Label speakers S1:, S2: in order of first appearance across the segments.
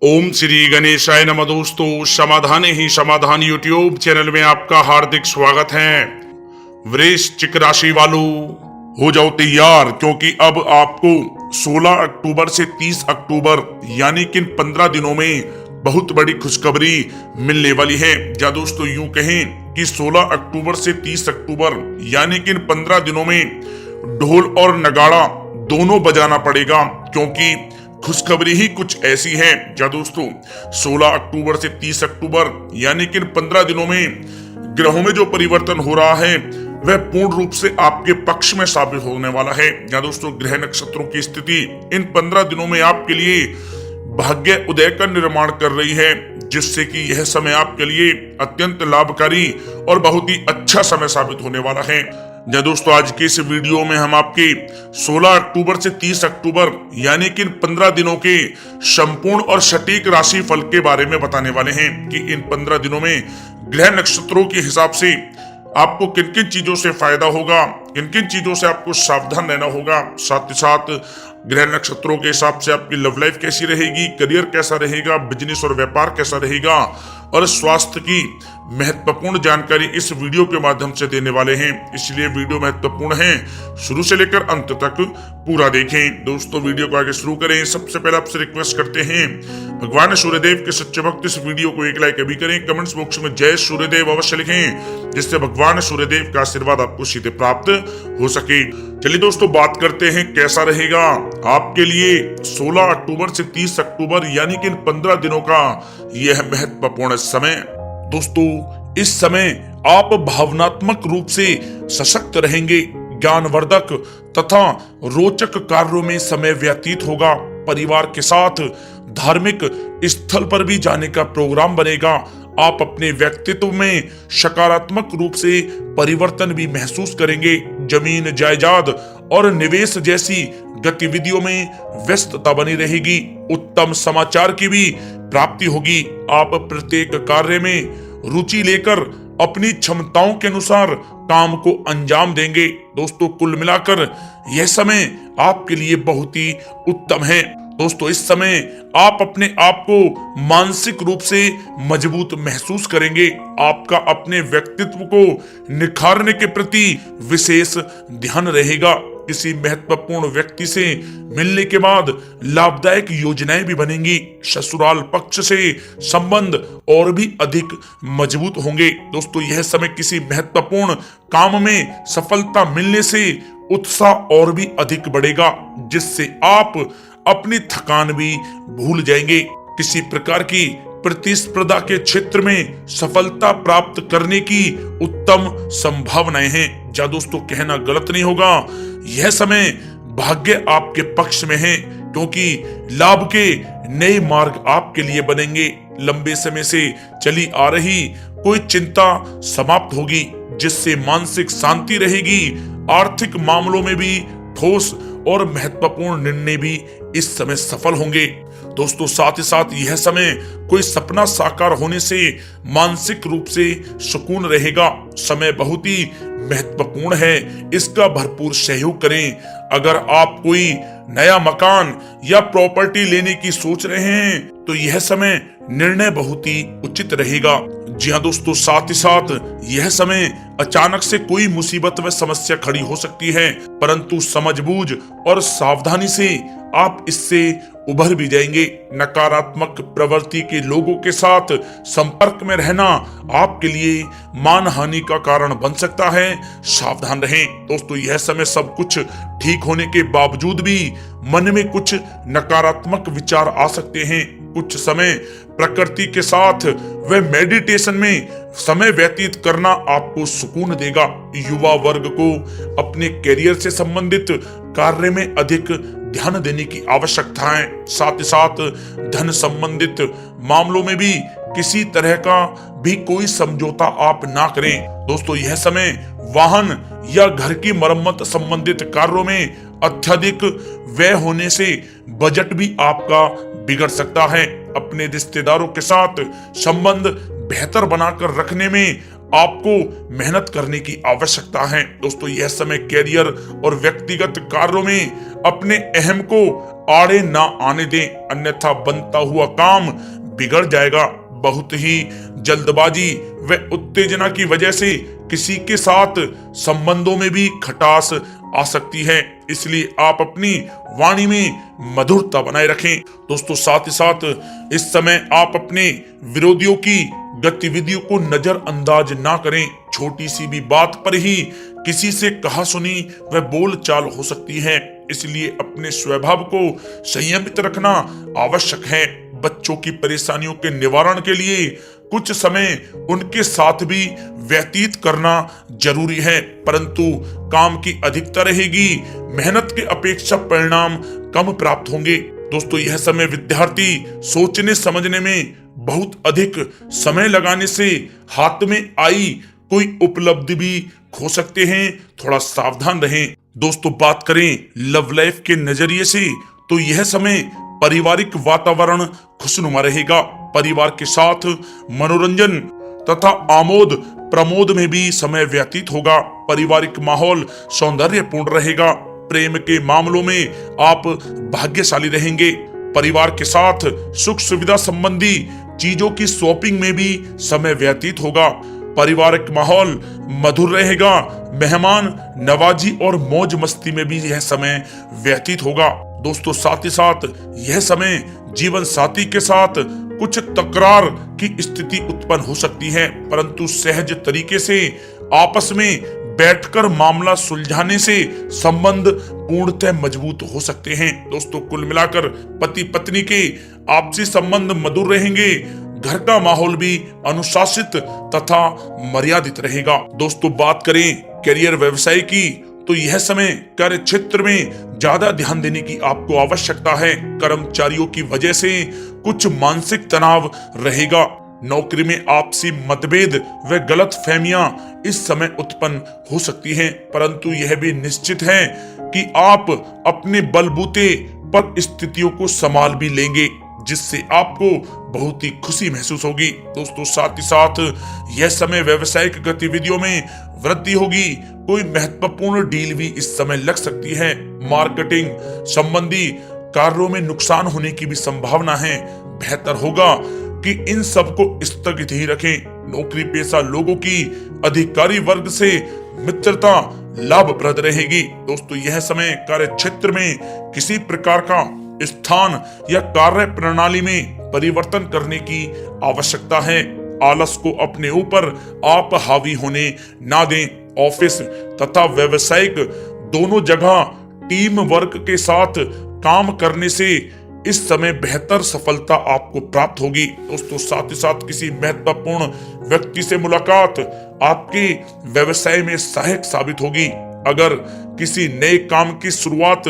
S1: ओम श्री गणेशाय नमः। दोस्तों, समाधान ही समाधान यूट्यूब चैनल में आपका हार्दिक स्वागत है। वृश्चिक राशि वालों, हो जाओ तैयार, क्योंकि अब आपको 16 अक्टूबर से 30 अक्टूबर यानी कि 15 दिनों में बहुत बड़ी खुशखबरी मिलने वाली है। या दोस्तों यूं कहें कि 16 अक्टूबर से 30 अक्टूबर यानी कि 15 दिनों में ढोल और नगाड़ा दोनों बजाना पड़ेगा, क्योंकि खुशखबरी ही कुछ ऐसी है। या दोस्तों, 16 अक्टूबर से 30 अक्टूबर यानी कि 15 दिनों में ग्रहों में जो परिवर्तन हो रहा है वह पूर्ण रूप से आपके पक्ष में साबित होने वाला है। या दोस्तों, ग्रह नक्षत्रों की स्थिति इन 15 दिनों में आपके लिए भाग्य उदय का निर्माण कर रही है, जिससे कि यह समय आपके लिए अत्यंत लाभकारी और बहुत ही अच्छा समय साबित होने वाला है। या दोस्तों, आज के इस वीडियो में हम आपके 16 अक्टूबर से 30 अक्टूबर यानी कि 15 दिनों के संपूर्ण और सटीक राशि फल के बारे में बताने वाले हैं कि इन 15 दिनों में ग्रह नक्षत्रों के हिसाब से आपको किन किन चीजों से फायदा होगा, किन किन चीजों से आपको सावधान रहना होगा। साथ ही साथ ग्रह नक्षत्रों के हिसाब से आपकी लव लाइफ कैसी रहेगी, करियर कैसा रहेगा, बिजनेस और व्यापार कैसा रहेगा और स्वास्थ्य की महत्वपूर्ण जानकारी इस वीडियो के माध्यम से देने वाले हैं। इसलिए वीडियो महत्वपूर्ण है, शुरू से लेकर अंत तक पूरा देखें। दोस्तों, वीडियो को आगे शुरू करें सबसे पहले आपसे रिक्वेस्ट करते हैं, भगवान सूर्यदेव के सच्चे भक्त इस वीडियो को एक लाइक अभी करें, कमेंट्स बॉक्स में जय सूर्यदेव अवश्य लिखें, जिससे भगवान सूर्यदेव का आशीर्वाद आपको सीधे प्राप्त हो सके। चलिए दोस्तों, बात करते हैं कैसा रहेगा आपके लिए 16 अक्टूबर से 30 अक्टूबर यानी कि 15 दिनों का यह महत्वपूर्ण समय। दोस्तों, इस समय आप भावनात्मक रूप से सशक्त रहेंगे, ज्ञानवर्धक तथा रोचक कार्यों में समय व्यतीत होगा। परिवार के साथ धार्मिक स्थल पर भी जाने का प्रोग्राम बनेगा। आप अपने व्यक्तित्व में सकारात्मक रूप से परिवर्तन भी महसूस करेंगे। जमीन जायदाद और निवेश जैसी गतिविधियों में व्यस्तता बनी रहेगी। उत्तम समाचार की भी प्राप्ति होगी। आप प्रत्येक कार्य में रुचि लेकर अपनी क्षमताओं के अनुसार काम को अंजाम देंगे। दोस्तों, कुल मिलाकर यह समय आपके लिए बहुत ही उत्तम है। दोस्तों, इस समय आप अपने आप को मानसिक रूप से मजबूत महसूस करेंगे। आपका अपने व्यक्तित्व को निखारने के प्रति विशेष ध्यान रहेगा। किसी महत्वपूर्ण व्यक्ति से मिलने के बाद लाभदायक योजनाएं भी बनेंगी। ससुराल पक्ष से संबंध और भी अधिक मजबूत होंगे। दोस्तों, यह समय किसी महत्वपूर्ण काम में सफलता मिलने से उत्साह और भी अधिक बढ़ेगा, जिससे आप अपनी थकान भी भूल जाएंगे। किसी प्रकार की प्रतिस्पर्धा के क्षेत्र में सफलता प्राप्त करने की उत्तम संभावनाएं हैं। या दोस्तों, कहना गलत नहीं होगा, यह समय भाग्य आपके पक्ष में है, क्योंकि लाभ के नए मार्ग आपके लिए बनेंगे। लंबे समय से चली आ रही कोई चिंता समाप्त होगी, जिससे मानसिक शांति रहेगी। आर्थिक मामलों में भी ठोस और महत्वपूर्ण निर्णय भी इस समय सफल होंगे। दोस्तों, साथ ही साथ यह समय कोई सपना साकार होने से मानसिक रूप से सुकून रहेगा। समय बहुत ही महत्वपूर्ण है, इसका भरपूर सहयोग करें। अगर आप कोई नया मकान या प्रॉपर्टी लेने की सोच रहे हैं तो यह समय निर्णय बहुत ही उचित रहेगा। जी हाँ दोस्तों, साथ ही साथ यह समय अचानक से कोई मुसीबत व समस्या खड़ी हो सकती है, परंतु समझबूझ और सावधानी से आप इससे उभर भी जाएंगे। नकारात्मक प्रवृत्ति के लोगों के साथ संपर्क में रहना आपके लिए मानहानि का कारण बन सकता है, सावधान रहें। दोस्तों, यह समय सब कुछ ठीक होने के बावजूद भी मन में कुछ नकारात्मक विचार आ सकते हैं। कुछ समय प्रकृति के साथ व मेडिटेशन में समय व्यतीत करना आपको सुकून देगा। युवा वर्ग को अपने करियर से संबंधित कार्य में अधिक ध्यान देने की आवश्यकता है। साथ ही साथ धन संबंधित मामलों में भी किसी तरह का भी कोई समझौता आप ना करें। दोस्तों, यह समय वाहन या घर की मरम्मत संबंधित कार्यों में अत्यधिक व्यय होने से बजट भी आपका बिगड़ सकता है। अपने रिश्तेदारों के साथ संबंध बेहतर बनाकर रखने में आपको मेहनत करने की आवश्यकता है। दोस्तों यह समय कैरियर और व्यक्तिगत कार्यों में अपने अहम को आड़े ना आने दें, अन्यथा बनता हुआ काम बिगड़ जाएगा। बहुत ही जल्दबाजी व उत्तेजना की वजह से किसी के साथ संबंधों में भी खटास आ सकती है, इसलिए आप अपनी वाणी में मधुरता बनाए रखें। दोस्तों साथ ही साथ इस समय आप अपने विरोधियों की गतिविधियों को नजरअंदाज ना करें। छोटी सी भी बात पर ही किसी से कहा सुनी व बोलचाल हो सकती है, इसलिए अपने स्वभाव को संयमित रखना आवश्यक है। बच्चों की परेशानियों के निवारण के लिए कुछ समय उनके साथ भी व्यतीत करना जरूरी है, परंतु काम की अधिकता रहेगी, मेहनत के अपेक्षा परिणाम कम प्राप्त होंगे। दोस्तों यह समय विद्यार्थी सोचने समझने में बहुत अधिक समय लगाने से हाथ में आई कोई उपलब्धि भी खो सकते हैं, थोड़ा सावधान रहें। दोस्तों बात करें लव लाइफ के नजरिए से तो यह समय पारिवारिक वातावरण खुशनुमा रहेगा। परिवार के साथ मनोरंजन तथा आमोद प्रमोद में भी समय व्यतीत होगा। पारिवारिक माहौल सौंदर्यपूर्ण रहेगा। प्रेम के मामलों में आप भाग्यशाली रहेंगे। परिवार के साथ सुख सुविधा संबंधी चीजों की शॉपिंग में भी समय व्यतीत होगा। पारिवारिक माहौल मधुर रहेगा। मेहमान नवाजी और मौज मस्ती में भी यह समय व्यतीत होगा। दोस्तों साथ ही साथ यह समय जीवन साथी के साथ कुछ तकरार की स्थिति उत्पन्न हो सकती है, परंतु सहज तरीके से आपस में बैठकर मामला सुलझाने से संबंध पूर्णतः मजबूत हो सकते हैं। दोस्तों कुल मिलाकर पति पत्नी के आपसी संबंध मधुर रहेंगे। घर का माहौल भी अनुशासित तथा मर्यादित रहेगा। दोस्तों बात करें करियर व्यवसाय की तो यह समय कार्य क्षेत्र में ज्यादा ध्यान देने की आपको आवश्यकता है। कर्मचारियों की वजह से कुछ मानसिक तनाव रहेगा। नौकरी में आपसी मतभेद व गलतफहमियां इस समय उत्पन्न हो सकती हैं, परंतु यह भी निश्चित है कि आप अपने बलबूते पर स्थितियों को संभाल भी लेंगे, जिससे आपको बहुत ही खुशी महसूस होगी। दोस्तों साथ ही साथ यह समय व्यवसायिक गतिविधियों में वृद्धि होगी। कोई महत्वपूर्ण डील भी इस समय लग सकती है। मार्केटिंग संबंधी कार्यों में नुकसान होने की भी संभावना है। बेहतर होगा कि इन सब को स्थगित ही रखें। नौकरी पेशा लोगों की अधिकारी वर्ग से मित्रता लाभप्रद रहेगी। दोस्तों यह समय कार्य क्षेत्र में किसी प्रकार का स्थान या कार्य प्रणाली में परिवर्तन करने की आवश्यकता है। आलस को अपने ऊपर आप हावी होने ना दें। ऑफिस तथा व्यावसायिक दोनों जगह टीम वर्क के साथ काम करने से इस समय बेहतर सफलता आपको प्राप्त होगी। दोस्तों साथ ही साथ किसी महत्वपूर्ण व्यक्ति से मुलाकात आपके व्यवसाय में सहायक साबित होगी। अगर किसी नए काम की शुरुआत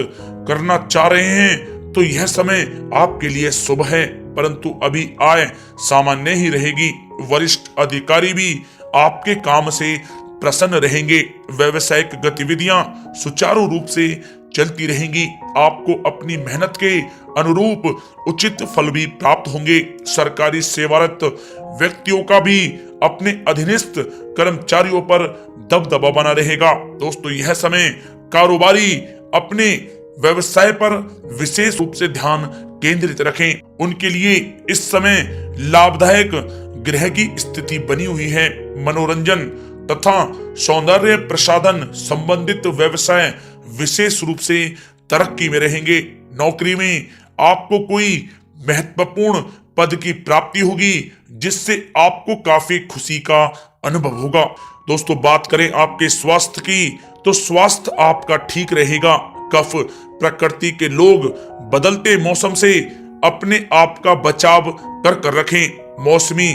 S1: करना चाह रहे हैं तो यह समय आपके लिए शुभ है, परंतु अभी आय सामान्य ही रहेगी। वरिष्ठ अधिकारी भी आपके काम से प्रसन्न रहेंगे। व्यावसायिक गतिविधियां सुचारू रूप से चलती रहेंगी। आपको अपनी मेहनत के अनुरूप उचित फल भी प्राप्त होंगे। सरकारी सेवारत व्यक्तियों का भी अपने अधीनस्थ कर्मचारियों पर दबदबा बना रहेगा। दोस्तों यह समय कारोबारी अपने व्यवसाय पर विशेष रूप से ध्यान केंद्रित रखें। उनके लिए इस समय लाभदायक ग्रह की स्थिति बनी हुई है। मनोरंजन तथा सौंदर्य प्रसाधन संबंधित व्यवसाय विशेष रूप से तरक्की में रहेंगे। नौकरी में आपको कोई महत्वपूर्ण पद की प्राप्ति होगी, जिससे आपको काफी खुशी का अनुभव होगा। दोस्तों बात करें आपके स्वास्थ्य की तो स्वास्थ्य आपका ठीक रहेगा। कफ प्रकृति के लोग बदलते मौसम से अपने आप का बचाव कर रखें। मौसमी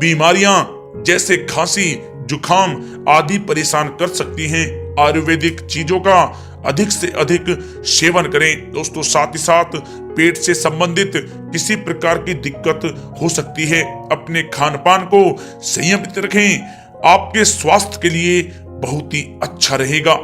S1: बीमारियां जैसे खांसी जुकाम आदि परेशान कर सकती हैं। आयुर्वेदिक चीजों का अधिक से अधिक सेवन करें। दोस्तों साथ ही साथ पेट से संबंधित किसी प्रकार की दिक्कत हो सकती है। अपने खान पान को संयमित रखें, आपके स्वास्थ्य के लिए बहुत ही अच्छा रहेगा।